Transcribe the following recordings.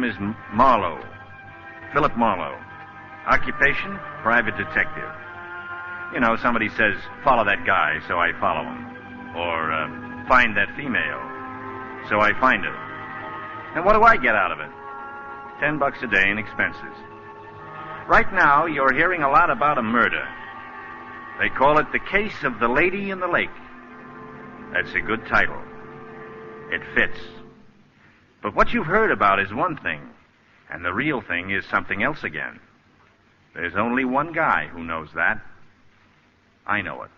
name is Marlowe. Philip Marlowe. Occupation, private detective. You know, somebody says, follow that guy, so I follow him. Or, find that female, so I find her. And what do I get out of it? $10 a day in expenses. Right now, you're hearing a lot about a murder. They call it The Case of the Lady in the Lake. That's a good title. It fits. But what you've heard about is one thing, and the real thing is something else again. There's only one guy who knows that. I know it.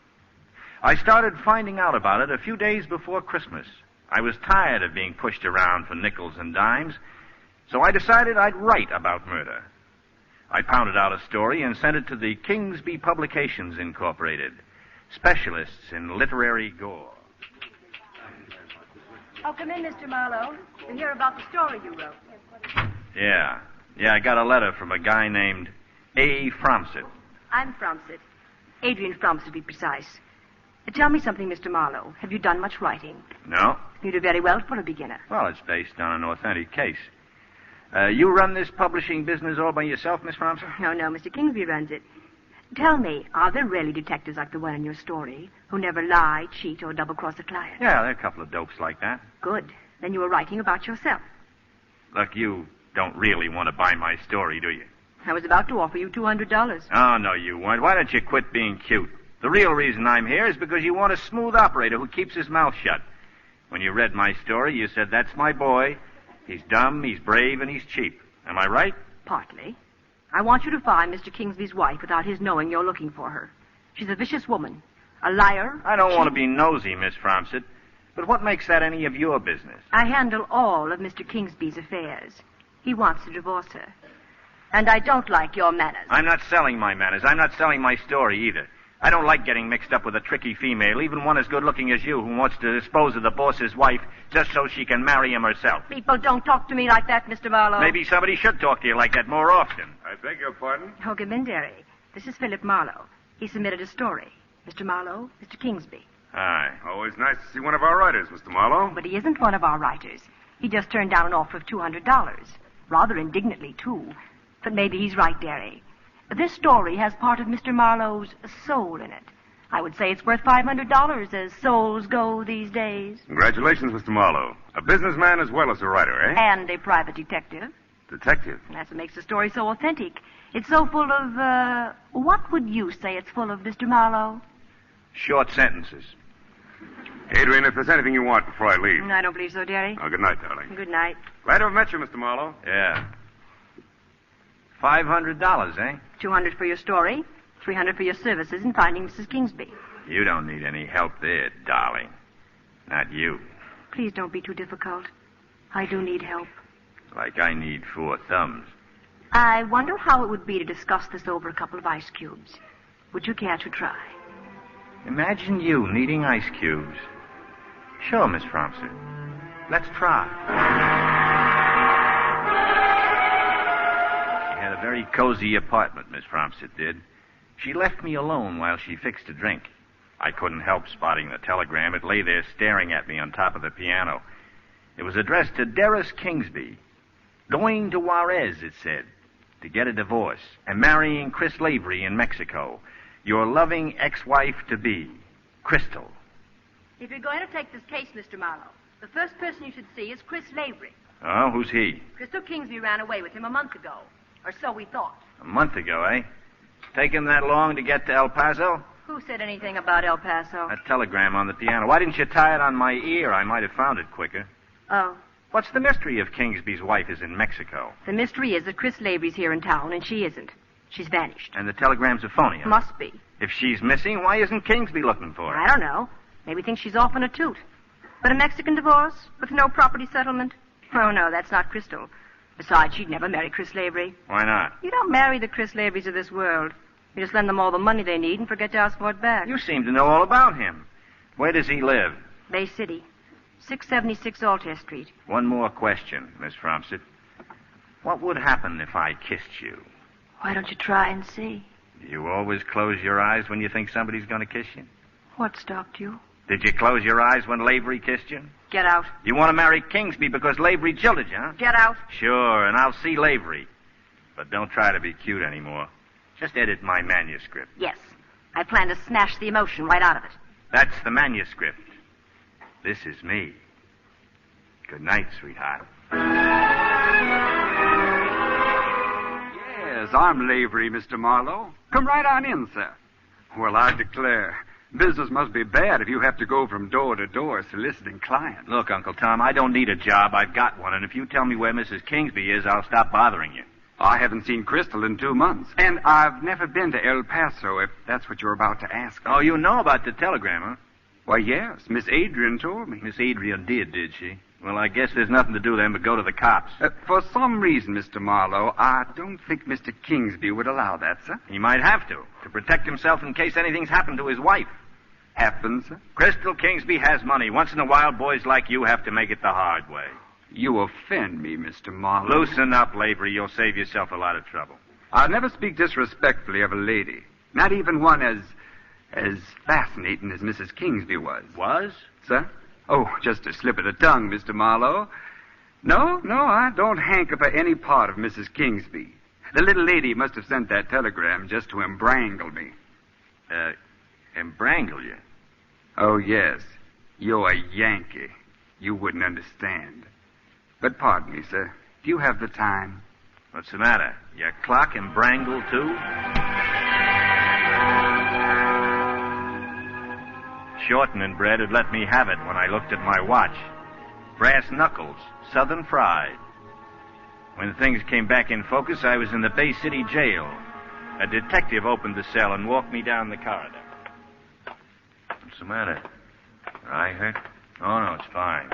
I started finding out about it a few days before Christmas. I was tired of being pushed around for nickels and dimes, so I decided I'd write about murder. I pounded out a story and sent it to the Kingsby Publications Incorporated, specialists in literary gore. Oh, come in, Mr. Marlowe. To hear about the story you wrote. Yeah, I got a letter from a guy named A. Fromsett. I'm Fromsett. Adrian Fromsett, to be precise. Tell me something, Mr. Marlowe. Have you done much writing? No. You do very well for a beginner. Well, it's based on an authentic case. You run this publishing business all by yourself, Miss Fromsett? No, Mr. Kingsby runs it. Tell me, are there really detectives like the one in your story who never lie, cheat, or double-cross a client? Yeah, there are a couple of dopes like that. Good. Then you were writing about yourself. Look, you don't really want to buy my story, do you? I was about to offer you $200. Oh, no, you weren't. Why don't you quit being cute? The real reason I'm here is because you want a smooth operator who keeps his mouth shut. When you read my story, you said, that's my boy. He's dumb, he's brave, and he's cheap. Am I right? Partly. I want you to find Mr. Kingsby's wife without his knowing you're looking for her. She's a vicious woman, a liar. I don't want to be nosy, Miss Fromsett, but what makes that any of your business? I handle all of Mr. Kingsby's affairs. He wants to divorce her. And I don't like your manners. I'm not selling my manners. I'm not selling my story either. I don't like getting mixed up with a tricky female, even one as good-looking as you, who wants to dispose of the boss's wife just so she can marry him herself. People don't talk to me like that, Mr. Marlowe. Maybe somebody should talk to you like that more often. I beg your pardon? Oh, come in, dearie. This is Philip Marlowe. He submitted a story. Mr. Marlowe, Mr. Kingsby. Hi. Always nice to see one of our writers, Mr. Marlowe. But he isn't one of our writers. He just turned down an offer of $200. Rather indignantly, too. But maybe he's right, dearie. This story has part of Mr. Marlowe's soul in it. I would say it's worth $500 as souls go these days. Congratulations, Mr. Marlowe. A businessman as well as a writer, eh? And a private detective. Detective? That's what makes the story so authentic. It's so full of, what would you say it's full of, Mr. Marlowe? Short sentences. Adrian, if there's anything you want before I leave. I don't believe so, dearie. Oh, good night, darling. Good night. Glad to have met you, Mr. Marlowe. Yeah. $500, eh? $200 for your story, $300 for your services in finding Mrs. Kingsby. You don't need any help there, darling. Not you. Please don't be too difficult. I do need help. Like I need 4 thumbs. I wonder how it would be to discuss this over a couple of ice cubes. Would you care to try? Imagine you needing ice cubes. Sure, Miss Fromsett. Let's try. She had a very cozy apartment, Miss Fromsett did. She left me alone while she fixed a drink. I couldn't help spotting the telegram. It lay there staring at me on top of the piano. It was addressed to Doris Kingsby. Going to Juarez, it said, to get a divorce and marrying Chris Lavery in Mexico. Your loving ex-wife-to-be, Crystal. If you're going to take this case, Mr. Marlowe, the first person you should see is Chris Lavery. Oh, who's he? Crystal Kingsby ran away with him a month ago. Or so we thought. A month ago, eh? Taking that long to get to El Paso? Who said anything about El Paso? That telegram on the piano. Why didn't you tie it on my ear? I might have found it quicker. Oh. What's the mystery if Kingsby's wife is in Mexico? The mystery is that Chris Lavery's here in town, and she isn't. She's vanished. And the telegram's a phony, huh? Must be. If she's missing, why isn't Kingsby looking for her? I don't know. Maybe thinks she's off on a toot. But a Mexican divorce with no property settlement? Oh, no, that's not Crystal. Besides, she'd never marry Chris Lavery. Why not? You don't marry the Chris Laverys of this world. You just lend them all the money they need and forget to ask for it back. You seem to know all about him. Where does he live? Bay City. 676 Altair Street. One more question, Miss Fromsett. What would happen if I kissed you? Why don't you try and see? Do you always close your eyes when you think somebody's going to kiss you? What stopped you? Did you close your eyes when Lavery kissed you? Get out. You want to marry Kingsby because Lavery jilted you, huh? Get out. Sure, and I'll see Lavery. But don't try to be cute anymore. Just edit my manuscript. Yes. I plan to smash the emotion right out of it. That's the manuscript. This is me. Good night, sweetheart. Yes, I'm Lavery, Mr. Marlowe. Come right on in, sir. Well, I declare, business must be bad if you have to go from door to door soliciting clients. Look, Uncle Tom, I don't need a job. I've got one. And if you tell me where Mrs. Kingsby is, I'll stop bothering you. I haven't seen Crystal in 2 months. And I've never been to El Paso, if that's what you're about to ask. Oh, you know about the telegram, huh? Why, yes. Miss Adrian told me. Miss Adrian did she? Well, I guess there's nothing to do then but go to the cops. For some reason, Mr. Marlowe, I don't think Mr. Kingsby would allow that, sir. He might have to protect himself in case anything's happened to his wife. Happened, sir? Crystal Kingsby has money. Once in a while, boys like you have to make it the hard way. You offend me, Mr. Marlowe. Loosen up, Lavery. You'll save yourself a lot of trouble. I'll never speak disrespectfully of a lady. Not even one as fascinating as Mrs. Kingsby was. Was? Sir? Oh, just a slip of the tongue, Mr. Marlowe. No, I don't hanker for any part of Mrs. Kingsby. The little lady must have sent that telegram just to embrangle me. Embrangle you? Oh, yes. You're a Yankee. You wouldn't understand. But pardon me, sir. Do you have the time? What's the matter? Your clock embrangled, too? Shorten and Bread had let me have it when I looked at my watch. Brass knuckles, Southern fried. When things came back in focus, I was in the Bay City jail. A detective opened the cell and walked me down the corridor. What's the matter? Your eye hurt? Oh, no, it's fine.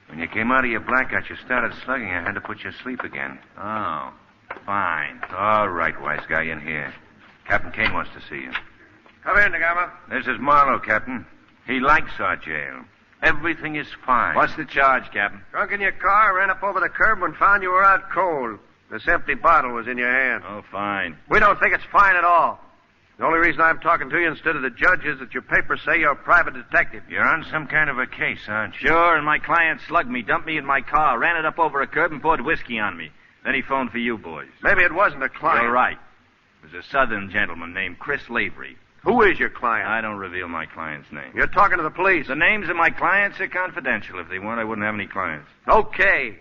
When you came out of your blackout, you started slugging. I had to put you to sleep again. Oh, fine. All right, wise guy, in here. Captain Kane wants to see you. Come in, Dagmar. This is Marlowe, Captain. He likes our jail. Everything is fine. What's the charge, Captain? Drunk in your car, ran up over the curb and found you were out cold. This empty bottle was in your hand. Oh, fine. We don't think it's fine at all. The only reason I'm talking to you instead of the judge is that your papers say you're a private detective. You're on some kind of a case, aren't you? Sure, and my client slugged me, dumped me in my car, ran it up over a curb, and poured whiskey on me. Then he phoned for you boys. Maybe it wasn't a client. You're right. It was a Southern gentleman named Chris Lavery. Who is your client? I don't reveal my client's name. You're talking to the police. The names of my clients are confidential. If they weren't, I wouldn't have any clients. Okay.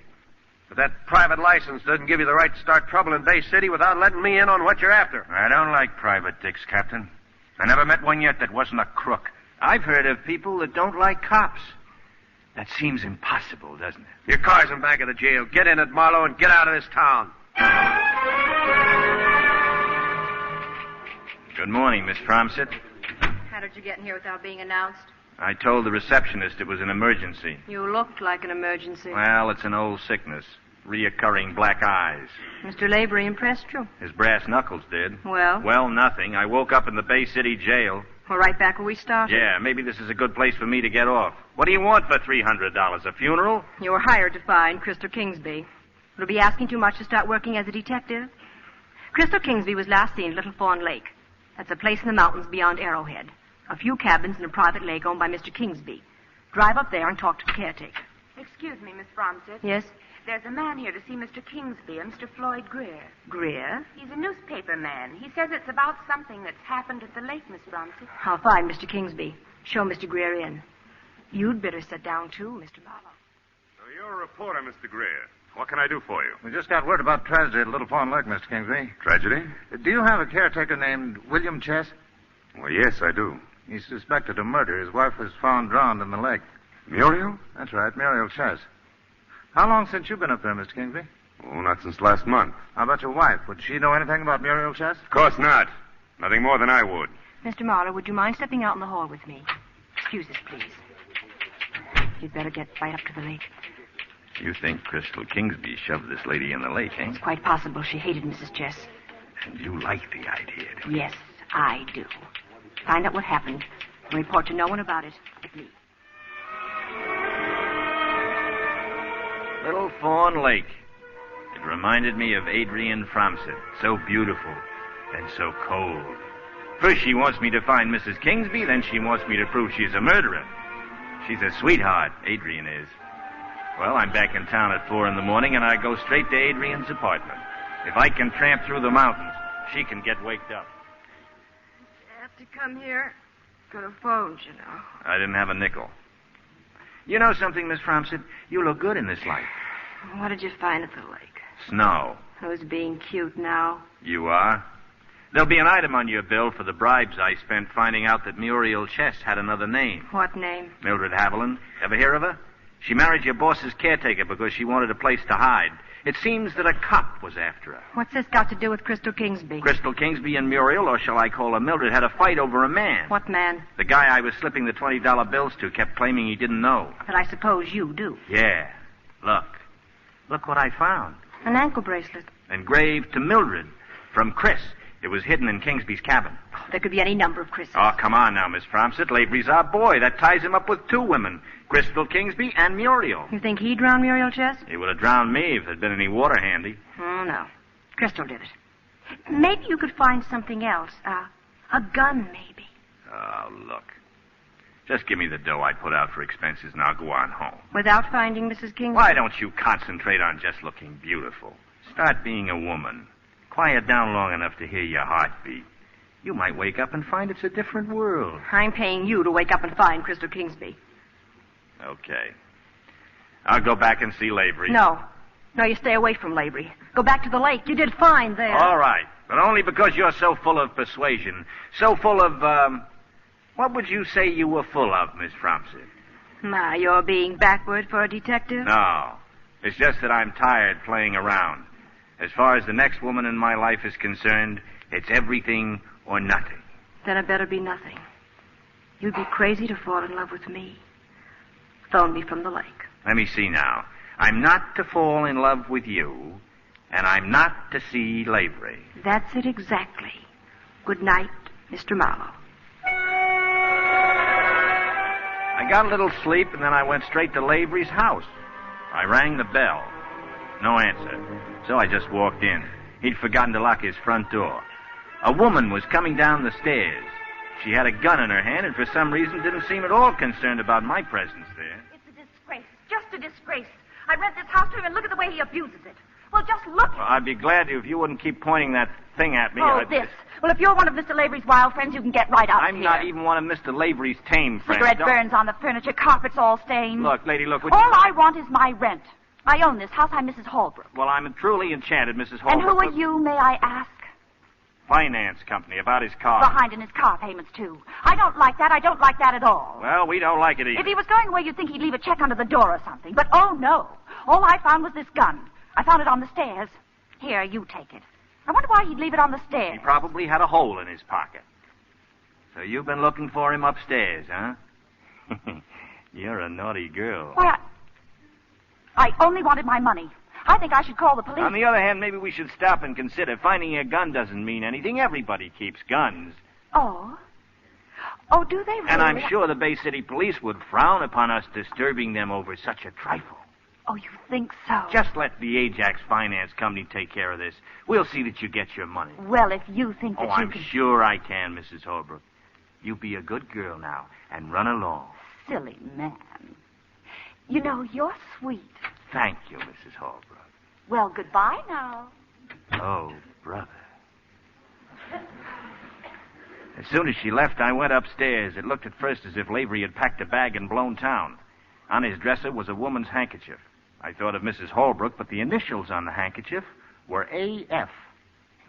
But that private license doesn't give you the right to start trouble in Bay City without letting me in on what you're after. I don't like private dicks, Captain. I never met one yet that wasn't a crook. I've heard of people that don't like cops. That seems impossible, doesn't it? Your car's in back of the jail. Get in it, Marlowe, and get out of this town. Good morning, Miss Fromsett. How did you get in here without being announced? I told the receptionist it was an emergency. You looked like an emergency. Well, it's an old sickness. Reoccurring black eyes. Mr. Lavery impressed you? His brass knuckles did. Well? Well, nothing. I woke up in the Bay City jail. We're right back where we started. Yeah, maybe this is a good place for me to get off. What do you want for $300? A funeral? You were hired to find Crystal Kingsby. Would it be asking too much to start working as a detective? Crystal Kingsby was last seen at Little Fawn Lake. That's a place in the mountains beyond Arrowhead. A few cabins and a private lake owned by Mr. Kingsby. Drive up there and talk to the caretaker. Excuse me, Miss Fromsett. Yes? There's a man here to see Mr. Kingsby, a Mr. Floyd Greer. Greer? He's a newspaper man. He says it's about something that's happened at the lake, Miss Fromsett. I'll find Mr. Kingsby. Show Mr. Greer in. You'd better sit down, too, Mr. Marlowe. So you're a reporter, Mr. Greer. What can I do for you? We just got word about tragedy at Little Fawn Lake, Mr. Kingsby. Tragedy? Do you have a caretaker named William Chess? Well, yes, I do. He's suspected of murder. His wife was found drowned in the lake. Muriel? That's right, Muriel Chess. How long since you've been up there, Mr. Kingsby? Oh, not since last month. How about your wife? Would she know anything about Muriel Chess? Of course not. Nothing more than I would. Mr. Marlowe, would you mind stepping out in the hall with me? Excuse us, please. You'd better get right up to the lake. You think Crystal Kingsby shoved this lady in the lake, eh? It's quite possible she hated Mrs. Chess. And you like the idea, do you? Yes, I do. Find out what happened and report to no one about it but me. Little Fawn Lake. It reminded me of Adrian Fromsett. So beautiful and so cold. First she wants me to find Mrs. Kingsby, then she wants me to prove she's a murderer. She's a sweetheart, Adrian is. Well, I'm back in town at 4 in the morning, and I go straight to Adrian's apartment. If I can tramp through the mountains, she can get waked up. You have to come here. Could have phoned, you know. I didn't have a nickel. You know something, Miss Fromsett? You look good in this light. What did you find at the lake? Snow. Who's being cute now? You are? There'll be an item on your bill for the bribes I spent finding out that Muriel Chess had another name. What name? Mildred Haviland. Ever hear of her? She married your boss's caretaker because she wanted a place to hide. It seems that a cop was after her. What's this got to do with Crystal Kingsby? Crystal Kingsby and Muriel, or shall I call her Mildred, had a fight over a man. What man? The guy I was slipping the $20 bills to kept claiming he didn't know. But I suppose you do. Yeah. Look what I found. An ankle bracelet. Engraved to Mildred from Chris. It was hidden in Kingsby's cabin. There could be any number of Chris's. Oh, come on now, Miss Fromsett. Lavery's our boy. That ties him up with 2 women, Crystal Kingsby and Muriel. You think he drowned Muriel Chess? He would have drowned me if there'd been any water handy. Oh, no. Crystal did it. Maybe you could find something else. A gun, maybe. Oh, look. Just give me the dough I put out for expenses and I'll go on home. Without finding Mrs. Kingsby? Why don't you concentrate on just looking beautiful? Start being a woman. Quiet down long enough to hear your heartbeat. You might wake up and find it's a different world. I'm paying you to wake up and find Crystal Kingsby. Okay. I'll go back and see Lavery. No, you stay away from Lavery. Go back to the lake. You did fine there. All right, but only because you're so full of persuasion. So full of, what would you say you were full of, Miss Fromsett? My, you're being backward for a detective? No. It's just that I'm tired playing around. As far as the next woman in my life is concerned, it's everything or nothing. Then it better be nothing. You'd be crazy to fall in love with me. Phone me from the lake. Let me see now. I'm not to fall in love with you, and I'm not to see Lavery. That's it exactly. Good night, Mr. Marlowe. I got a little sleep, and then I went straight to Lavery's house. I rang the bell. No answer. So I just walked in. He'd forgotten to lock his front door. A woman was coming down the stairs. She had a gun in her hand and for some reason didn't seem at all concerned about my presence there. It's a disgrace. Just a disgrace. I rent this house to him and look at the way he abuses it. Well, just look. Well, I'd be glad to if you wouldn't keep pointing that thing at me. This. Well, if you're one of Mr. Lavery's wild friends, you can get right out of I'm here. not even one of Mr. Lavery's tame friends. Cigarette burns on the furniture, carpet's all stained. Look, lady, look. All I want is my rent. I own this house. I'm Mrs. Holbrook. Well, I'm truly enchanted, Mrs. Holbrook. And who are you, may I ask? Finance company, about his car. Behind in his car payments, too. I don't like that. I don't like that at all. Well, we don't like it either. If he was going away, you'd think he'd leave a check under the door or something. But, oh, no. All I found was this gun. I found it on the stairs. Here, you take it. I wonder why he'd leave it on the stairs. He probably had a hole in his pocket. So you've been looking for him upstairs, huh? You're a naughty girl. Why, I only wanted my money. I think I should call the police. On the other hand, maybe we should stop and consider. Finding a gun doesn't mean anything. Everybody keeps guns. Oh? Oh, do they really? And I'm sure the Bay City Police would frown upon us disturbing them over such a trifle. Oh, you think so? Just let the Ajax Finance Company take care of this. We'll see that you get your money. Well, if you think that you I'm can... sure I can, Mrs. Holbrook. You be a good girl now and run along. Silly man. You know, you're sweet. Thank you, Mrs. Holbrook. Well, goodbye now. Oh, brother. As soon as she left, I went upstairs. It looked at first as if Lavery had packed a bag and blown town. On his dresser was a woman's handkerchief. I thought of Mrs. Holbrook, but the initials on the handkerchief were A.F.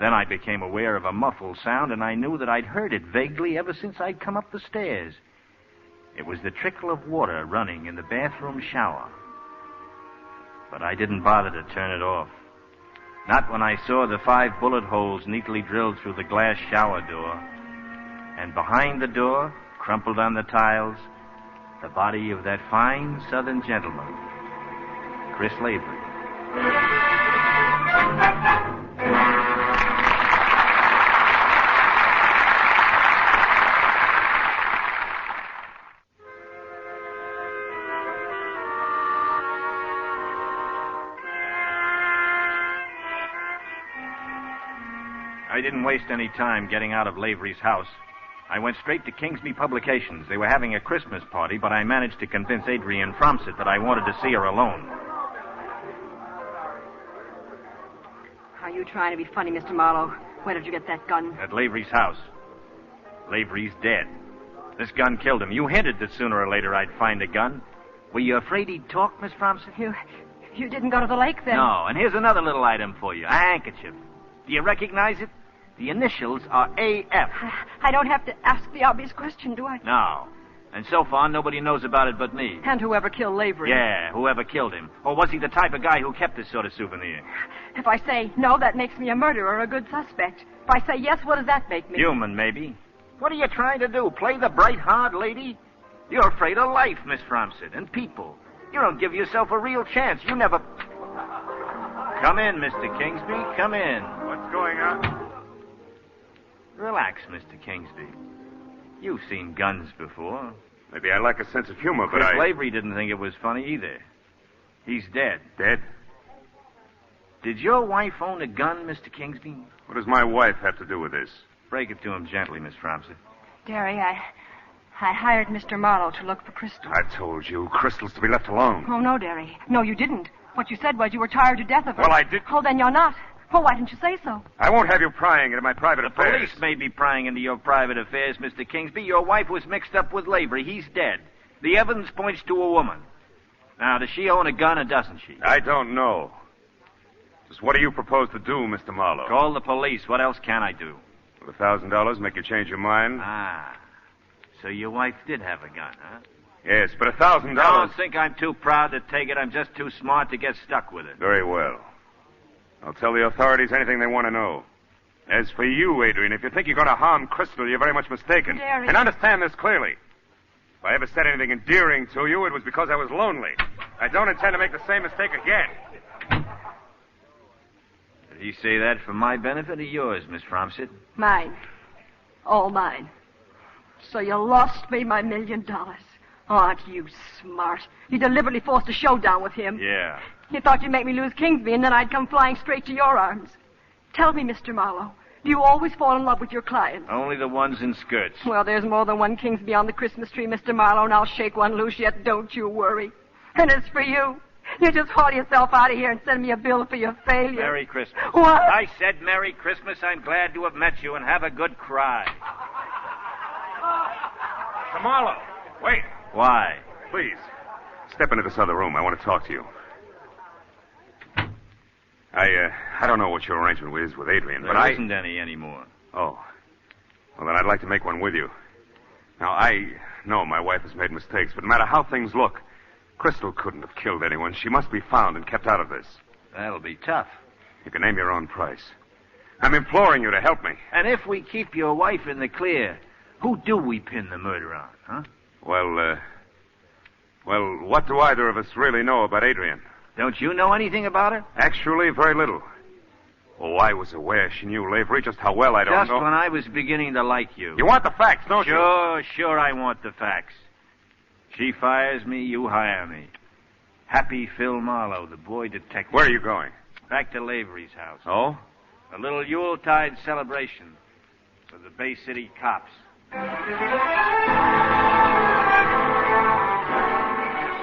Then I became aware of a muffled sound, and I knew that I'd heard it vaguely ever since I'd come up the stairs. It was the trickle of water running in the bathroom shower. But I didn't bother to turn it off. Not when I saw the 5 bullet holes neatly drilled through the glass shower door. And behind the door, crumpled on the tiles, the body of that fine Southern gentleman, Chris Lavery. I didn't waste any time getting out of Lavery's house. I went straight to Kingsby Publications. They were having a Christmas party, but I managed to convince Adrienne Fromsett that I wanted to see her alone. Are you trying to be funny, Mr. Marlowe? Where did you get that gun? At Lavery's house. Lavery's dead. This gun killed him. You hinted that sooner or later I'd find a gun. Were you afraid he'd talk, Miss Fromsett? You didn't go to the lake then? No, and here's another little item for you. A handkerchief. Do you recognize it? The initials are A.F. I don't have to ask the obvious question, do I? No. And so far, nobody knows about it but me. And whoever killed Lavery. Yeah, whoever killed him. Or was he the type of guy who kept this sort of souvenir? If I say no, that makes me a murderer or a good suspect. If I say yes, what does that make me? Human, maybe. What are you trying to do? Play the bright, hard lady? You're afraid of life, Miss Fromsett, and people. You don't give yourself a real chance. You never... Come in, Mr. Kingsby. Come in. What's going on? Relax, Mr. Kingsby. You've seen guns before. Maybe I lack a sense of humor, but Chris Lavery didn't think it was funny either. He's dead. Dead? Did your wife own a gun, Mr. Kingsby? What does my wife have to do with this? Break it to him gently, Miss Fromsett. Derry, I hired Mr. Marlowe to look for crystals. I told you, crystals to be left alone. Oh, no, Derry. No, you didn't. What you said was you were tired to death of her. Well, I did... Oh, then you're not. Well, why didn't you say so? I won't have you prying into my private affairs. The police may be prying into your private affairs, Mr. Kingsby. Your wife was mixed up with Lavery. He's dead. The evidence points to a woman. Now, does she own a gun or doesn't she? I don't know. Just what do you propose to do, Mr. Marlowe? Call the police. What else can I do? Will $1,000 make you change your mind? Ah. So your wife did have a gun, huh? Yes, but $1,000... Don't think I'm too proud to take it. I'm just too smart to get stuck with it. Very well. I'll tell the authorities anything they want to know. As for you, Adrian, if you think you're going to harm Crystal, you're very much mistaken. Derry. And understand this clearly. If I ever said anything endearing to you, it was because I was lonely. I don't intend to make the same mistake again. Did he say that for my benefit or yours, Miss Fromsett? Mine. All mine. So you lost me my $1 million. Aren't you smart? You deliberately forced a showdown with him. Yeah. You thought you'd make me lose Kingsby, and then I'd come flying straight to your arms. Tell me, Mr. Marlowe, do you always fall in love with your clients? Only the ones in skirts. Well, there's more than one Kingsby on the Christmas tree, Mr. Marlowe, and I'll shake one loose yet. Don't you worry. And as for you, you just haul yourself out of here and send me a bill for your failure. Merry Christmas. What? I said Merry Christmas. I'm glad to have met you, and have a good cry. Mr. Marlowe, wait. Why? Please, step into this other room. I want to talk to you. I don't know what your arrangement is with Adrian, but There isn't any anymore. Oh. Well, then I'd like to make one with you. Now, I know my wife has made mistakes, but no matter how things look, Crystal couldn't have killed anyone. She must be found and kept out of this. That'll be tough. You can name your own price. I'm imploring you to help me. And if we keep your wife in the clear, who do we pin the murder on, huh? Well, what do either of us really know about Adrian? Don't you know anything about her? Actually, very little. Oh, I was aware she knew Lavery, just how well I don't Just know. when I was beginning to like you. You want the facts, don't you? Sure, I want the facts. She fires me, you hire me. Happy Phil Marlowe, the boy detective. Where are you going? Back to Lavery's house. Oh? A little Yuletide celebration for the Bay City cops. You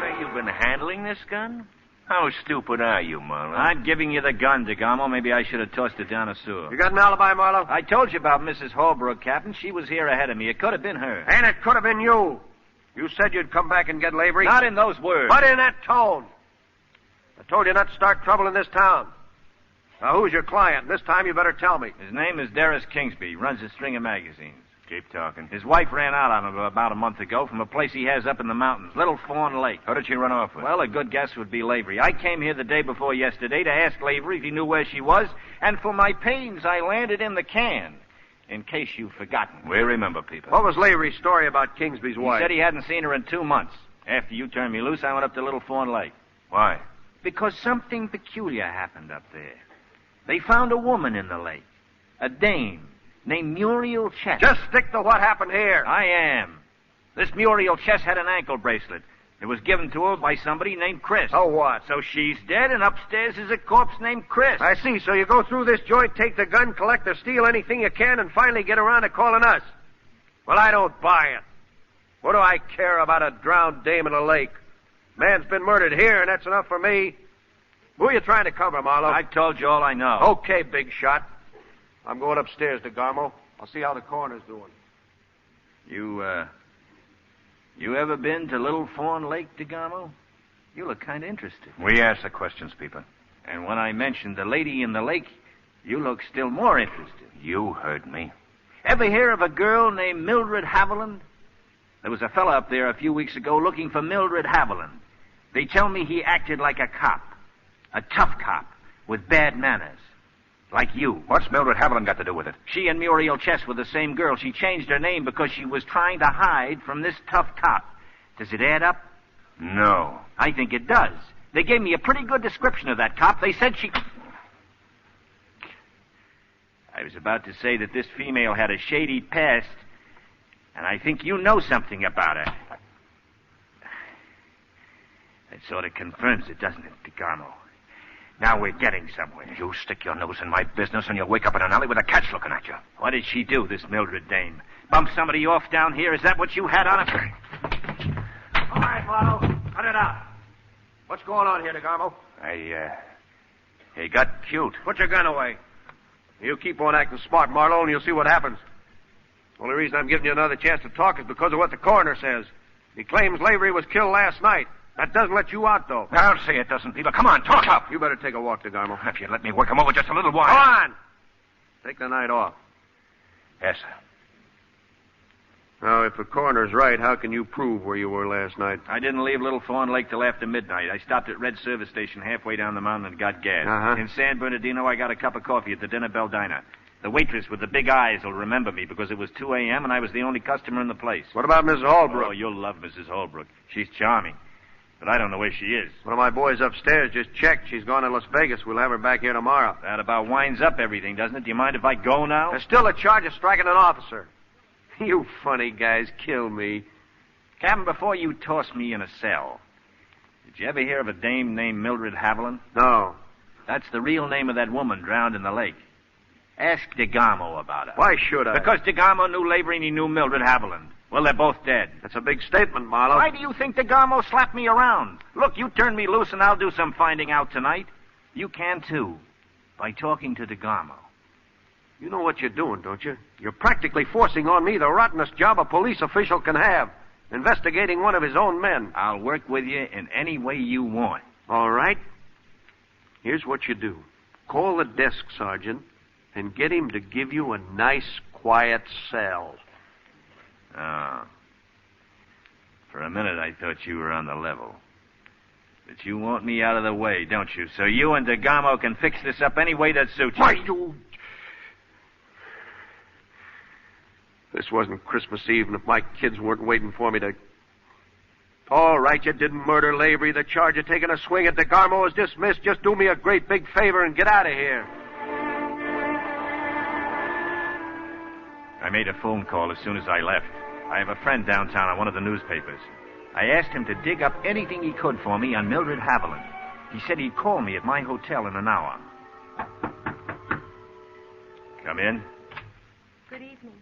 say you've been handling this gun? How stupid are you, Marlene? I'm giving you the gun, Dagmar. Maybe I should have tossed it down a sewer. You got an alibi, Marlowe? I told you about Mrs. Holbrook, Captain. She was here ahead of me. It could have been her. And it could have been you. You said you'd come back and get Lavery. Not in those words. But in that tone. I told you not to start trouble in this town. Now, who's your client? This time you better tell me. His name is Doris Kingsby. He runs a string of magazines. Keep talking. His wife ran out on him about a month ago from a place he has up in the mountains, Little Fawn Lake. Who did she run off with? Well, a good guess would be Lavery. I came here the day before yesterday to ask Lavery if he knew where she was, and for my pains, I landed in the can. In case you've forgotten. We remember, people. What was Lavery's story about Kingsby's wife? He said he hadn't seen her in 2 months. After you turned me loose, I went up to Little Fawn Lake. Why? Because something peculiar happened up there. They found a woman in the lake. A dame named Muriel Chess. Just stick to what happened here. I am. This Muriel Chess had an ankle bracelet. It was given to her by somebody named Chris. Oh, what? So she's dead, and upstairs is a corpse named Chris. I see. So you go through this joint, take the gun, collect or steal anything you can, and finally get around to calling us. Well, I don't buy it. What do I care about a drowned dame in a lake? Man's been murdered here, and that's enough for me. Who are you trying to cover, Marlowe? I told you all I know. Okay, big shot. I'm going upstairs, DeGarmo. I'll see how the coroner's doing. You ever been to Little Fawn Lake, DeGarmo? You look kind of interested. We ask the questions, people. And when I mentioned the lady in the lake, you look still more interested. You heard me. Ever hear of a girl named Mildred Haviland? There was a fella up there a few weeks ago looking for Mildred Haviland. They tell me he acted like a cop. A tough cop with bad manners. Like you. What's Mildred Haviland got to do with it? She and Muriel Chess were the same girl. She changed her name because she was trying to hide from this tough cop. Does it add up? No. I think it does. They gave me a pretty good description of that cop. They said she... I was about to say that this female had a shady past, and I think you know something about her. That sort of confirms it, doesn't it, DeGarmo? Now we're getting somewhere. You stick your nose in my business and you'll wake up in an alley with a cat's looking at you. What did she do, this Mildred dame? Bump somebody off down here? Is that what you had on her? All right, Marlowe. Cut it out. What's going on here, DeGarmo? He got cute. Put your gun away. You keep on acting smart, Marlowe, and you'll see what happens. Only reason I'm giving you another chance to talk is because of what the coroner says. He claims Lavery was killed last night. That doesn't let you out, though. I'll say it doesn't, people. Come on, talk up. You better take a walk, DeGarmo. If you let me work him over just a little while. Come on. Take the night off. Yes, sir. Now, if the coroner's right, how can you prove where you were last night? I didn't leave Little Fawn Lake till after midnight. I stopped at Red Service Station halfway down the mountain and got gas. Uh-huh. In San Bernardino, I got a cup of coffee at the Dinner Bell Diner. The waitress with the big eyes will remember me because it was 2 a.m. and I was the only customer in the place. What about Mrs. Holbrook? Oh, you'll love Mrs. Holbrook. She's charming. But I don't know where she is. One of my boys upstairs just checked. She's gone to Las Vegas. We'll have her back here tomorrow. That about winds up everything, doesn't it? Do you mind if I go now? There's still a charge of striking an officer. You funny guys kill me. Captain, before you toss me in a cell, did you ever hear of a dame named Mildred Haviland? No. That's the real name of that woman drowned in the lake. Ask DeGarmo about her. Why should I? Because DeGarmo knew Lavery and he knew Mildred Haviland. Well, they're both dead. That's a big statement, Marlowe. Why do you think DeGarmo slapped me around? Look, you turn me loose and I'll do some finding out tonight. You can, too, by talking to DeGarmo. You know what you're doing, don't you? You're practically forcing on me the rottenest job a police official can have, investigating one of his own men. I'll work with you in any way you want. All right. Here's what you do. Call the desk sergeant and get him to give you a nice, quiet cell. Oh. For a minute, I thought you were on the level. But you want me out of the way, don't you? So you and DeGarmo can fix this up any way that suits you. Why, you... This wasn't Christmas Eve, and if my kids weren't waiting for me to... All right, you didn't murder Lavery. The charge of taking a swing at DeGarmo is dismissed. Just do me a great big favor and get out of here. I made a phone call as soon as I left. I have a friend downtown on one of the newspapers. I asked him to dig up anything he could for me on Mildred Haviland. He said he'd call me at my hotel in an hour. Come in. Good evening.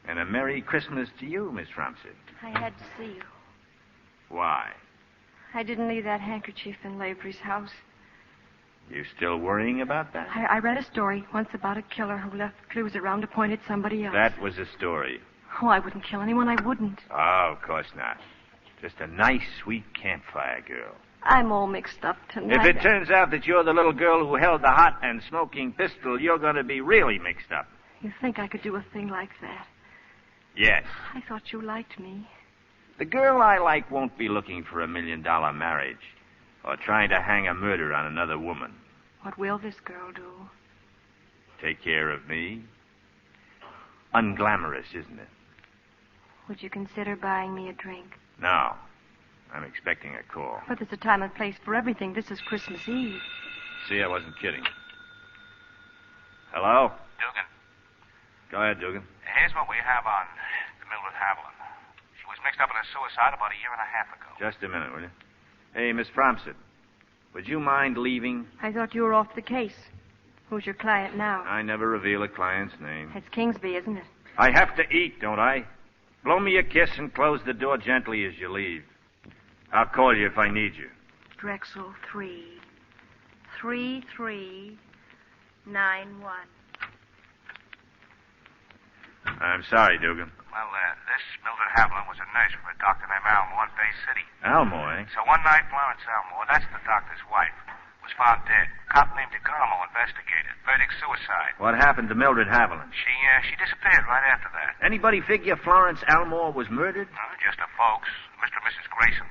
And a Merry Christmas to you, Miss Rumsey. I had to see you. Why? I didn't leave that handkerchief in Lavery's house. You still worrying about that? I read a story once about a killer who left clues around to point at somebody else. That was a story. Oh, I wouldn't kill anyone. I wouldn't. Oh, of course not. Just a nice, sweet campfire girl. I'm all mixed up tonight. If it turns out that you're the little girl who held the hot and smoking pistol, you're going to be really mixed up. You think I could do a thing like that? Yes. I thought you liked me. The girl I like won't be looking for $1 million marriage or trying to hang a murder on another woman. What will this girl do? Take care of me. Unglamorous, isn't it? Would you consider buying me a drink? No. I'm expecting a call. But there's a time and place for everything. This is Christmas Eve. See, I wasn't kidding. Hello? Dugan, Go ahead, Dugan. here's what we have on Mildred Haviland. She was mixed up in a suicide about a year and a half ago. Just a minute, will you? Hey, Miss Fromson, would you mind leaving? I thought you were off the case. Who's your client now? I never reveal a client's name. It's Kingsby, isn't it? I have to eat, don't I? Blow me a kiss and close the door gently as you leave. I'll call you if I need you. Drexel 3391. I'm sorry, Dugan. Well, this Mildred Haviland was a nurse for a doctor named Almore in Bay City. Almore, eh? So one night, Florence Almore, that's the doctor's wife, was found dead. Cop named DeGarmo investigated. Verdict suicide. What happened to Mildred Haviland? She disappeared right after that. Anybody figure Florence Almore was murdered? Just the folks. Mr. and Mrs. Grayson.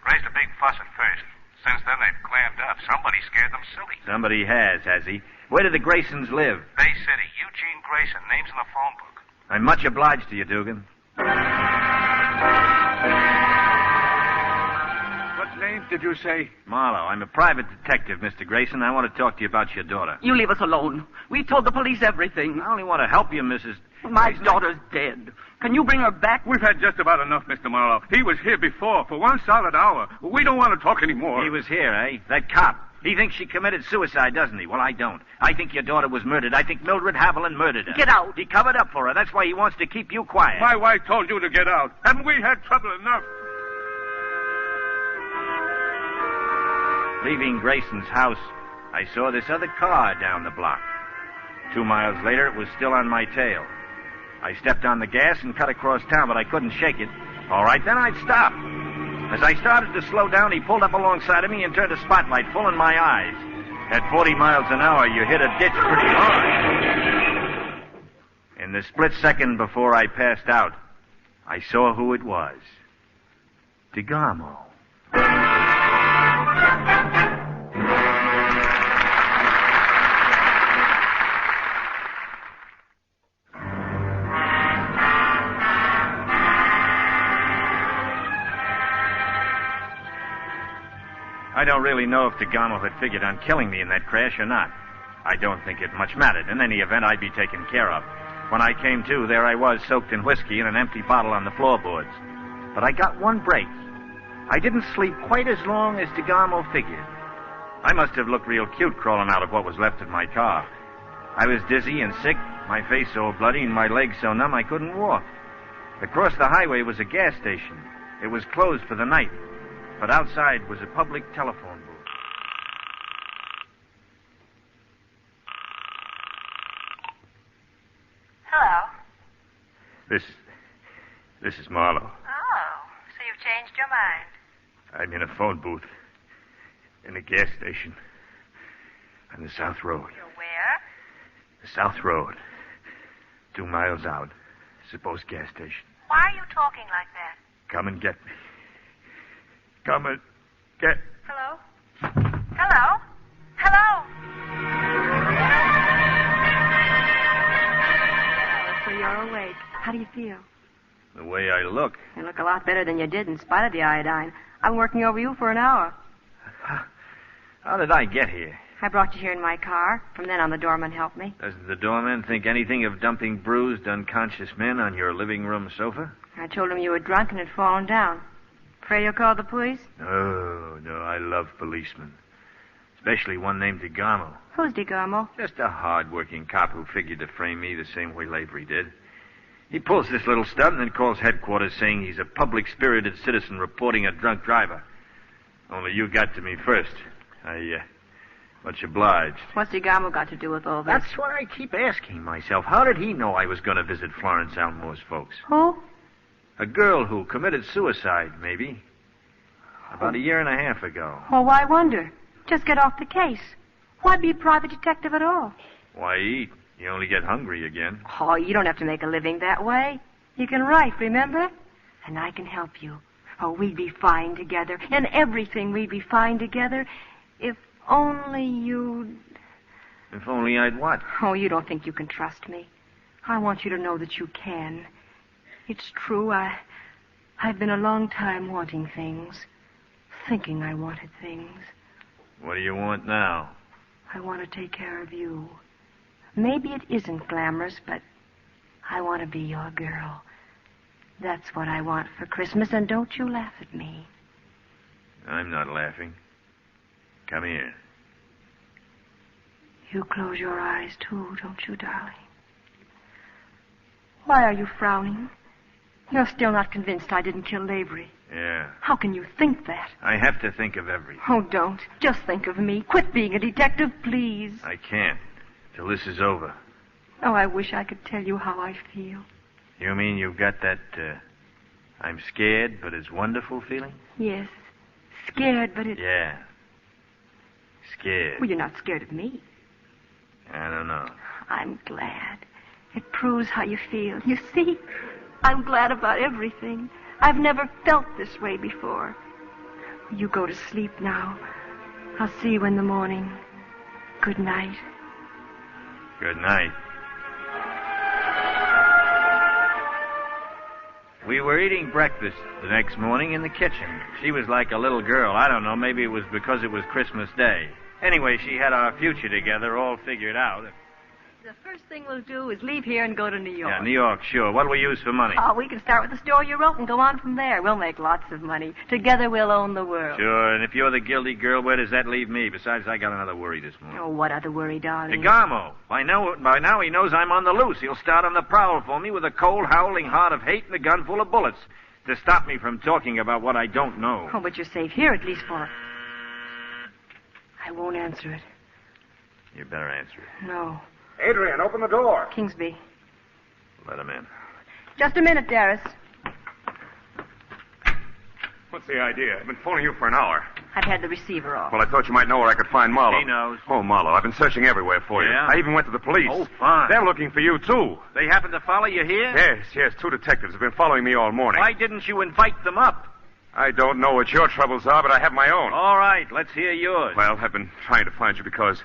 Raised a big fuss at first. Since then, they've clammed up. Somebody scared them silly. Somebody has he? Where do the Graysons live? Bay City. Eugene Grayson. Name's in the phone book. I'm much obliged to you, Dugan. What name did you say? Marlowe. I'm a private detective, Mr. Grayson. I want to talk to you about your daughter. You leave us alone. We told the police everything. I only want to help you, Mrs. My daughter's dead. Can you bring her back? We've had just about enough, Mr. Marlowe. He was here before for 1 solid hour. We don't want to talk anymore. He was here, eh? That cop. He thinks she committed suicide, doesn't he? Well, I don't. I think your daughter was murdered. I think Mildred Haviland murdered her. Get out. He covered up for her. That's why he wants to keep you quiet. My wife told you to get out. Haven't we had trouble enough? Leaving Grayson's house, I saw this other car down the block. 2 miles later, it was still on my tail. I stepped on the gas and cut across town, but I couldn't shake it. All right, then I'd stop. As I started to slow down, he pulled up alongside of me and turned a spotlight full in my eyes. At 40 miles an hour, you hit a ditch pretty hard. In the split second before I passed out, I saw who it was. DeGarmo. I don't really know if DeGarmo had figured on killing me in that crash or not. I don't think it much mattered. In any event, I'd be taken care of. When I came to, there I was, soaked in whiskey and an empty bottle on the floorboards. But I got one break. I didn't sleep quite as long as DeGarmo figured. I must have looked real cute crawling out of what was left of my car. I was dizzy and sick, my face all bloody and my legs so numb I couldn't walk. Across the highway was a gas station. It was closed for the night. But outside was a public telephone booth. Hello. This is Marlowe. Oh, so you've changed your mind. I'm in a phone booth. In a gas station. On the South Road. You're where? The South Road. 2 miles out. Supposed gas station. Why are you talking like that? Come and get me. Come and get... Hello? Hello? Hello? So you're awake. How do you feel? The way I look. You look a lot better than you did in spite of the iodine. I'm working over you for an hour. How did I get here? I brought you here in my car. From then on, the doorman helped me. Doesn't the doorman think anything of dumping bruised, unconscious men on your living room sofa? I told him you were drunk and had fallen down. Afraid you'll call the police? No, I love policemen. Especially one named DeGarmo. Who's DeGarmo? Just a hard-working cop who figured to frame me the same way Lavery did. He pulls this little stunt and then calls headquarters saying he's a public-spirited citizen reporting a drunk driver. Only you got to me first. Much obliged. What's DeGarmo got to do with all this? That's what I keep asking myself. How did he know I was going to visit Florence Almore's folks? Who? A girl who committed suicide, maybe. About a year and a half ago. Well, why wonder? Just get off the case. Why be a private detective at all? Why eat? You only get hungry again. Oh, you don't have to make a living that way. You can write, remember? And I can help you. Oh, we'd be fine together. In everything, we'd be fine together. If only you'd... If only I'd what? Oh, you don't think you can trust me. I want you to know that you can. It's true, I've been a long time wanting things. Thinking I wanted things. What do you want now? I want to take care of you. Maybe it isn't glamorous, but I want to be your girl. That's what I want for Christmas, and don't you laugh at me. I'm not laughing. Come here. You close your eyes, too, don't you, darling? Why are you frowning? You're still not convinced I didn't kill Lavery. Yeah. How can you think that? I have to think of everything. Oh, don't. Just think of me. Quit being a detective, please. I can't. Till this is over. Oh, I wish I could tell you how I feel. You mean you've got that, I'm scared, but it's wonderful feeling? Yes. Scared, but it's... Yeah. Scared. Well, you're not scared of me. I don't know. I'm glad. It proves how you feel. You see, I'm glad about everything. I've never felt this way before. You go to sleep now. I'll see you in the morning. Good night. Good night. We were eating breakfast the next morning in the kitchen. She was like a little girl. I don't know, maybe it was because it was Christmas Day. Anyway, she had our future together all figured out. The first thing we'll do is leave here and go to New York. Yeah, New York, sure. What'll we use for money? Oh, we can start with the story you wrote and go on from there. We'll make lots of money. Together we'll own the world. Sure, and if you're the guilty girl, where does that leave me? Besides, I got another worry this morning. Oh, what other worry, darling? DeGarmo. By now he knows I'm on the loose. He'll start on the prowl for me with a cold, howling heart of hate and a gun full of bullets to stop me from talking about what I don't know. Oh, but you're safe here, at least for... I won't answer it. You better answer it. No. Adrian, open the door. Kingsby. Let him in. Just a minute, Doris. What's the idea? I've been phoning you for an hour. I've had the receiver off. Well, I thought you might know where I could find Marlowe. He knows. Oh, Marlowe, I've been searching everywhere for you. Yeah? I even went to the police. Oh, fine. They're looking for you, too. They happen to follow you here? Yes. 2 detectives have been following me all morning. Why didn't you invite them up? I don't know what your troubles are, but I have my own. All right, let's hear yours. Well, I've been trying to find you because,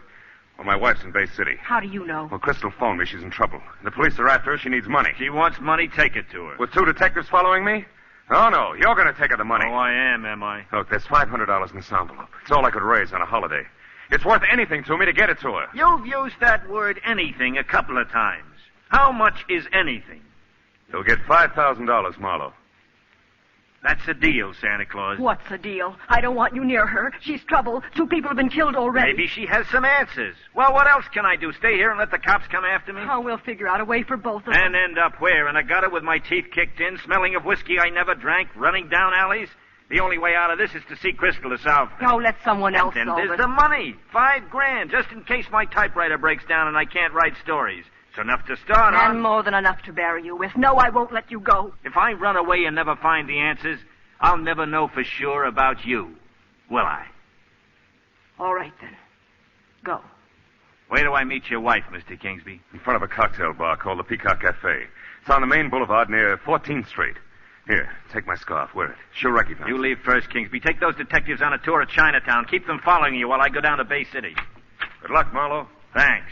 well, my wife's in Bay City. How do you know? Well, Crystal phoned me. She's in trouble. The police are after her. She needs money. She wants money, take it to her. With 2 detectives following me? Oh, no. You're going to take her the money. Oh, I am I? Look, there's $500 in this envelope. It's all I could raise on a holiday. It's worth anything to me to get it to her. You've used that word anything a couple of times. How much is anything? You'll get $5,000, Marlowe. That's a deal, Santa Claus. What's the deal? I don't want you near her. She's trouble. 2 people have been killed already. Maybe she has some answers. Well, what else can I do? Stay here and let the cops come after me? Oh, we'll figure out a way for both of them. And end up where? In a gutter with my teeth kicked in, smelling of whiskey I never drank, running down alleys? The only way out of this is to see Crystal to solve it. Oh, let someone else And solve there's it. the money. $5,000, just in case my typewriter breaks down and I can't write stories. It's enough to start on. And more than enough to bury you with. No, I won't let you go. If I run away and never find the answers, I'll never know for sure about you, will I? All right, then. Go. Where do I meet your wife, Mr. Kingsby? In front of a cocktail bar called the Peacock Cafe. It's on the main boulevard near 14th Street. Here, take my scarf. Wear it. She'll recognize You it. leave first, Kingsby. Take those detectives on a tour of Chinatown. Keep them following you while I go down to Bay City. Good luck, Marlowe. Thanks.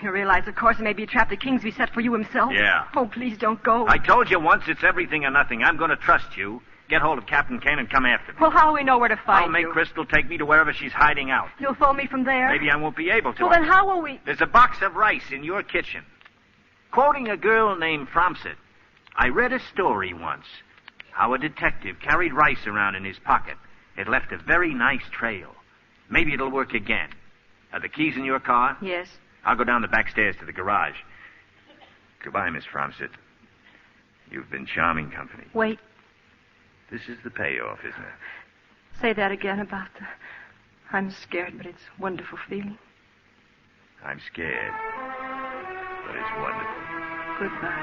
You realize, of course, it may be a trap that Kingsby set for you himself? Yeah. Oh, please don't go. I told you once it's everything or nothing. I'm going to trust you. Get hold of Captain Kane and come after me. Well, how do we know where to find I'll make you? Crystal take me to wherever she's hiding out. You'll phone me from there? Maybe I won't be able to. Well, then how will we... There's a box of rice in your kitchen. Quoting a girl named Fromset, I read a story once how a detective carried rice around in his pocket. It left a very nice trail. Maybe it'll work again. Are the keys in your car? Yes. I'll go down the back stairs to the garage. Goodbye, Miss Fromset. You've been charming company. Wait. This is the payoff, isn't it? Say that again about the... I'm scared, but it's a wonderful feeling. I'm scared, but it's wonderful. Goodbye.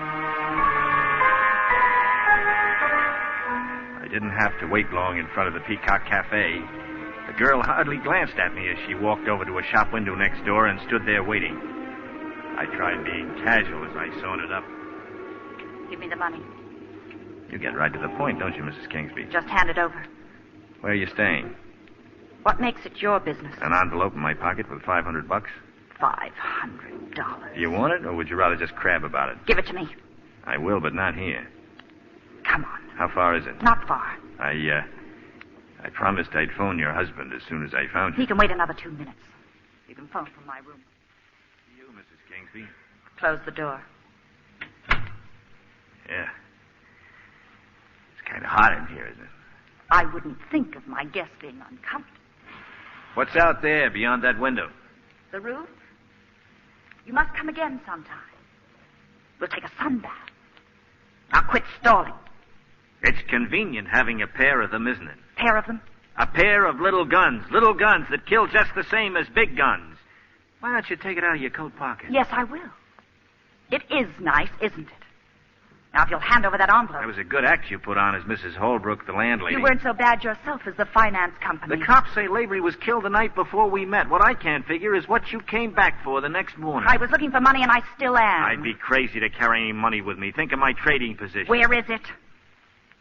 I didn't have to wait long in front of the Peacock Cafe. The girl hardly glanced at me as she walked over to a shop window next door and stood there waiting. I tried being casual as I sauntered up. Give me the money. You get right to the point, don't you, Mrs. Kingsby? Just hand it over. Where are you staying? What makes it your business? An envelope in my pocket with $500. $500. Do you want it, or would you rather just crab about it? Give it to me. I will, but not here. Come on. How far is it? Not far. I promised I'd phone your husband as soon as I found you. He can wait another 2 minutes. You can phone from my room. You, Mrs. Kingsby? Close the door. Yeah. hot in here, isn't it? I wouldn't think of my guests being uncomfortable. What's out there beyond that window? The roof? You must come again sometime. We'll take a sunbath. Now quit stalling. It's convenient having a pair of them, isn't it? Pair of them? A pair of little guns that kill just the same as big guns. Why don't you take it out of your coat pocket? Yes, I will. It is nice, isn't it? Now, if you'll hand over that envelope. That was a good act you put on as Mrs. Holbrook, the landlady. You weren't so bad yourself as the finance company. The cops say Lavery was killed the night before we met. What I can't figure is what you came back for the next morning. I was looking for money, and I still am. I'd be crazy to carry any money with me. Think of my trading position. Where is it?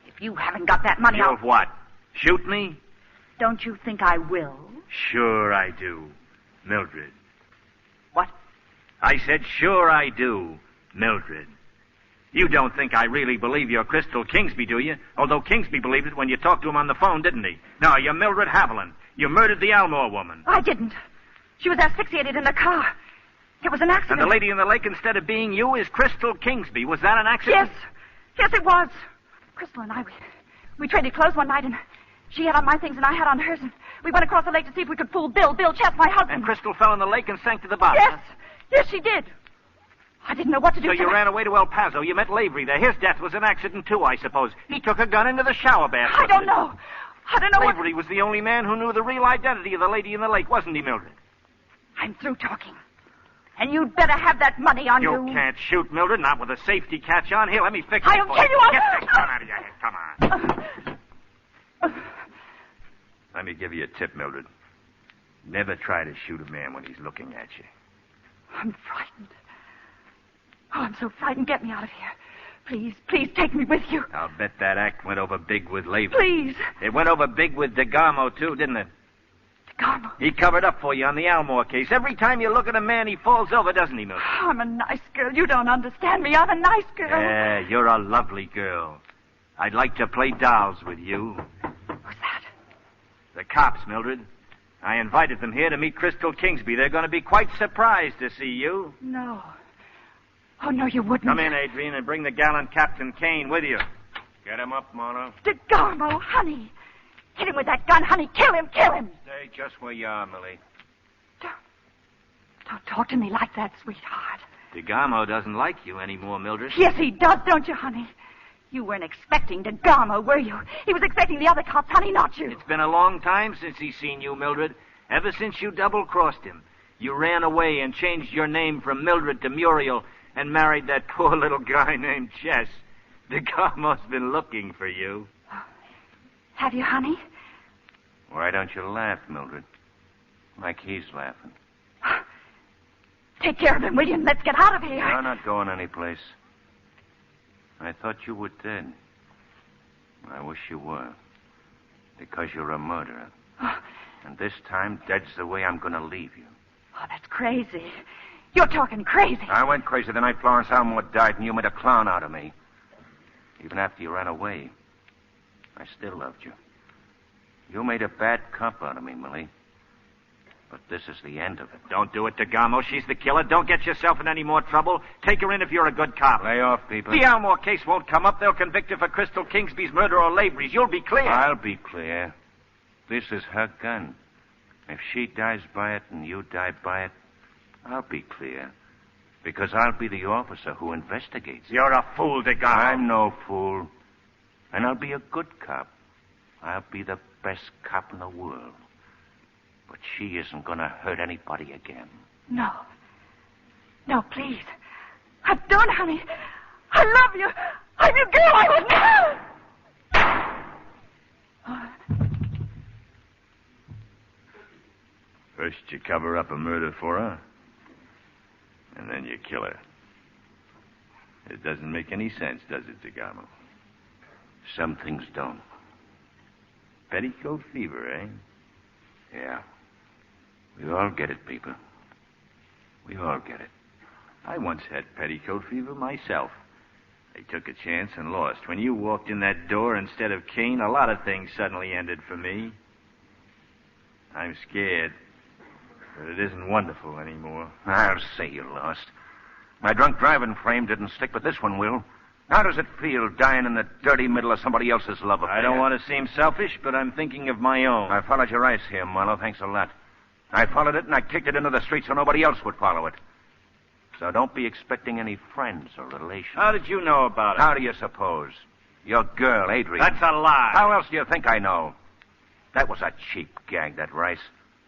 If you haven't got that money, You'll what? Shoot me? Don't you think I will? Sure I do, Mildred. What? I said, sure I do, Mildred. You don't think I really believe you're Crystal Kingsby, do you? Although Kingsby believed it when you talked to him on the phone, didn't he? No, you're Mildred Haviland. You murdered the Elmore woman. I didn't. She was asphyxiated in the car. It was an accident. And the lady in the lake, instead of being you, is Crystal Kingsby. Was that an accident? Yes. Yes, it was. Crystal and I, we traded clothes one night, and she had on my things and I had on hers, and we went across the lake to see if we could fool Bill Chess, my husband. And Crystal fell in the lake and sank to the bottom. Yes. Yes, she did. I didn't know what to do. So you ran away to El Paso. You met Lavery there. His death was an accident, too, I suppose. He took a gun into the shower bath. I don't know. Lavery was the only man who knew the real identity of the lady in the lake, wasn't he, Mildred? I'm through talking. And you'd better have that money on you. You can't shoot, Mildred, not with a safety catch on. Here, let me fix it I'll for kill you. Get the gun out of your head. Come on. Let me give you a tip, Mildred. Never try to shoot a man when he's looking at you. I'm frightened. Oh, I'm so frightened. Get me out of here. Please take me with you. I'll bet that act went over big with Lavery. Please. It went over big with DeGarmo, too, didn't it? DeGarmo? He covered up for you on the Elmore case. Every time you look at a man, he falls over, doesn't he, Mildred? I'm a nice girl. You don't understand me. I'm a nice girl. Yeah, you're a lovely girl. I'd like to play dolls with you. Who's that? The cops, Mildred. I invited them here to meet Crystal Kingsby. They're going to be quite surprised to see you. No. Oh, no, you wouldn't. Come in, Adrian, and bring the gallant Captain Kane with you. Get him up, Mona. DeGarmo, honey. Hit him with that gun, honey. Kill him. Stay just where you are, Millie. Don't talk to me like that, sweetheart. DeGarmo doesn't like you anymore, Mildred. Yes, he does, don't you, honey? You weren't expecting DeGarmo, were you? He was expecting the other cops, honey, not you. It's been a long time since he's seen you, Mildred. Ever since you double-crossed him. You ran away and changed your name from Mildred to Muriel and married that poor little guy named Chess. DeGarmo's been looking for you. Have you, honey? Why don't you laugh, Mildred? Like he's laughing. Take care of him, William. Let's get out of here. You're not going anyplace. I thought you were dead. I wish you were. Because you're a murderer. And this time, dead's the way I'm going to leave you. Oh, that's crazy. You're talking crazy. I went crazy the night Florence Elmore died, and you made a clown out of me. Even after you ran away, I still loved you. You made a bad cop out of me, Millie. But this is the end of it. Don't do it, DeGarmo. She's the killer. Don't get yourself in any more trouble. Take her in if you're a good cop. Lay off, people. The Elmore case won't come up. They'll convict her for Crystal Kingsby's murder or Lavery's. You'll be clear. I'll be clear. This is her gun. If she dies by it and you die by it, I'll be clear. Because I'll be the officer who investigates. You're a fool, DeGarmo. I'm no fool. And I'll be a good cop. I'll be the best cop in the world. But she isn't going to hurt anybody again. No. No, please. Don't, honey. I love you. I'm your girl. I would never. First you cover up a murder for her, and then you kill her. It doesn't make any sense, does it, DeGarmo? Some things don't. Petticoat fever, eh? Yeah. We all get it, people. We all get it. I once had petticoat fever myself. I took a chance and lost. When you walked in that door instead of Kane, a lot of things suddenly ended for me. I'm scared, but it isn't wonderful anymore. I'll say you lost. My drunk driving frame didn't stick, but this one will. How does it feel dying in the dirty middle of somebody else's love affair? I don't want to seem selfish, but I'm thinking of my own. I followed your ice here, Marlowe. Thanks a lot. I followed it, and I kicked it into the street so nobody else would follow it. So don't be expecting any friends or relations. How did you know about it? How do you suppose? Your girl, Adrian. That's a lie. How else do you think I know? That was a cheap gag, that Rice.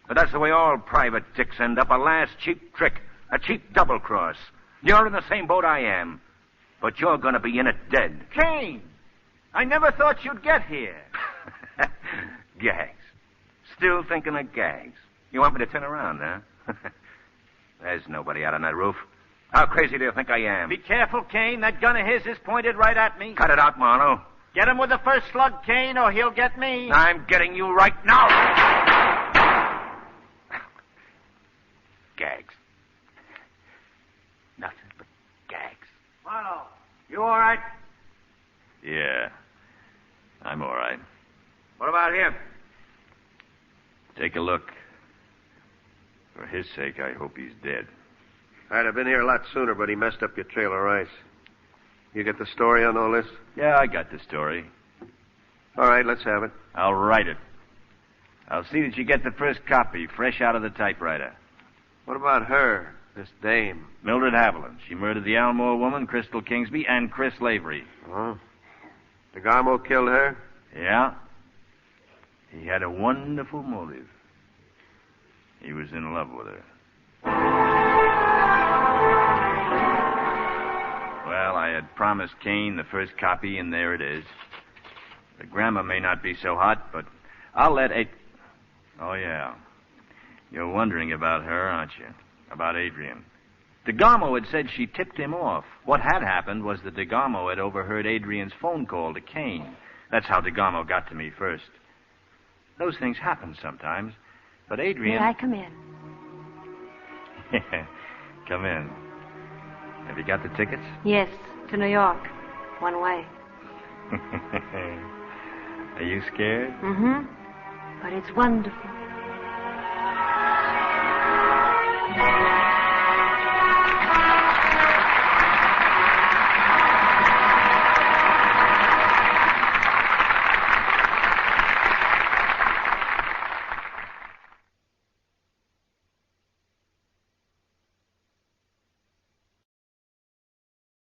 But that's the way all private dicks end up. A last cheap trick. A cheap double cross. You're in the same boat I am. But you're going to be in it dead. Kane, I never thought you'd get here. Gags. Still thinking of gags. You want me to turn around, huh? There's nobody out on that roof. How crazy do you think I am? Be careful, Kane. That gun of his is pointed right at me. Cut it out, Marlowe. Get him with the first slug, Kane, or he'll get me. I'm getting you right now. Gags. Nothing but gags. Marlowe, you all right? Yeah, I'm all right. What about him? Take a look. For his sake, I hope he's dead. I'd have been here a lot sooner, but he messed up your trail of rice. You get the story on all this? Yeah, I got the story. All right, let's have it. I'll write it. I'll see that you get the first copy, fresh out of the typewriter. What about her, this dame? Mildred Haviland. She murdered the Almore woman, Crystal Kingsby, and Chris Lavery. Oh? DeGarmo killed her? Yeah. He had a wonderful motive. He was in love with her. Well, I had promised Kane the first copy, and there it is. The grammar may not be so hot, but I'll let Oh, yeah. You're wondering about her, aren't you? About Adrian. DeGarmo had said she tipped him off. What had happened was that DeGarmo had overheard Adrian's phone call to Kane. That's how DeGarmo got to me first. Those things happen sometimes, but Adrian... May I come in? Come in. Have you got the tickets? Yes, to New York. One way. Are you scared? Mm-hmm. But it's wonderful.